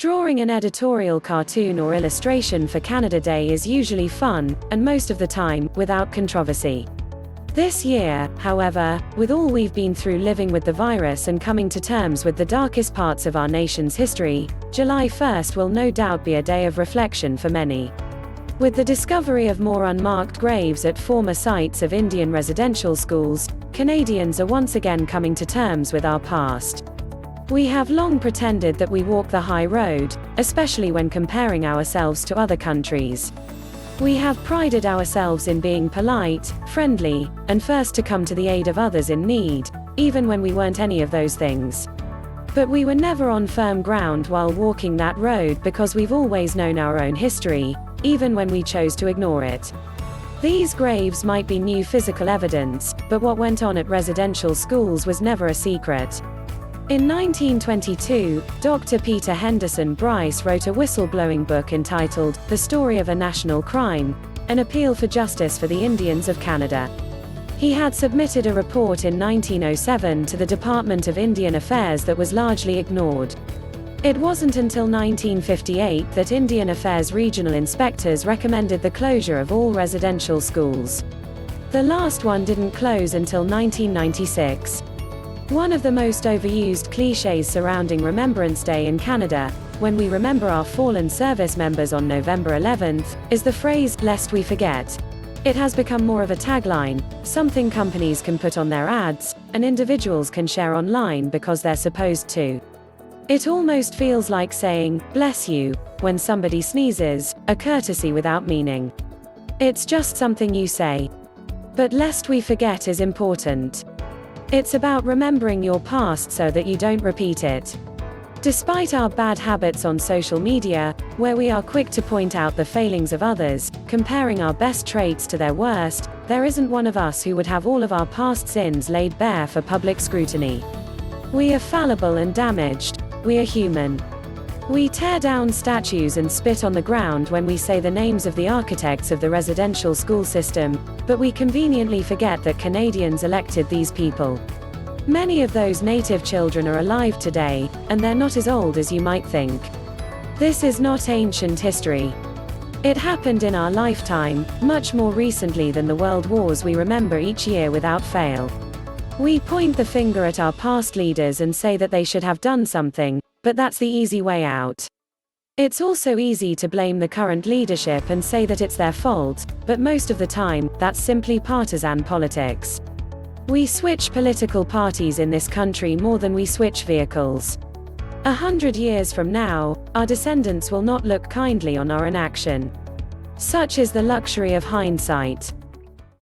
Drawing an editorial cartoon or illustration for Canada Day is usually fun, and most of the time, without controversy. This year, however, with all we've been through living with the virus and coming to terms with the darkest parts of our nation's history, July 1st will no doubt be a day of reflection for many. With the discovery of more unmarked graves at former sites of Indian residential schools, Canadians are once again coming to terms with our past. We have long pretended that we walk the high road, especially when comparing ourselves to other countries. We have prided ourselves in being polite, friendly, and first to come to the aid of others in need, even when we weren't any of those things. But we were never on firm ground while walking that road because we've always known our own history, even when we chose to ignore it. These graves might be new physical evidence, but what went on at residential schools was never a secret. In 1922, Dr. Peter Henderson Bryce wrote a whistleblowing book entitled The Story of a National Crime, an appeal for justice for the Indians of Canada. He had submitted a report in 1907 to the Department of Indian Affairs that was largely ignored. It wasn't until 1958 that Indian Affairs regional inspectors recommended the closure of all residential schools. The last one didn't close until 1996. One of the most overused clichés surrounding Remembrance Day in Canada, when we remember our fallen service members on November 11th, is the phrase, "lest we forget." It has become more of a tagline, something companies can put on their ads, and individuals can share online because they're supposed to. It almost feels like saying, "bless you," when somebody sneezes, a courtesy without meaning. It's just something you say. But lest we forget is important. It's about remembering your past so that you don't repeat it. Despite our bad habits on social media, where we are quick to point out the failings of others, comparing our best traits to their worst, there isn't one of us who would have all of our past sins laid bare for public scrutiny. We are fallible and damaged. We are human. We tear down statues and spit on the ground when we say the names of the architects of the residential school system, but we conveniently forget that Canadians elected these people. Many of those Native children are alive today, and they're not as old as you might think. This is not ancient history. It happened in our lifetime, much more recently than the world wars we remember each year without fail. We point the finger at our past leaders and say that they should have done something, but that's the easy way out. It's also easy to blame the current leadership and say that it's their fault, but most of the time, that's simply partisan politics. We switch political parties in this country more than we switch vehicles. 100 years from now, our descendants will not look kindly on our inaction. Such is the luxury of hindsight.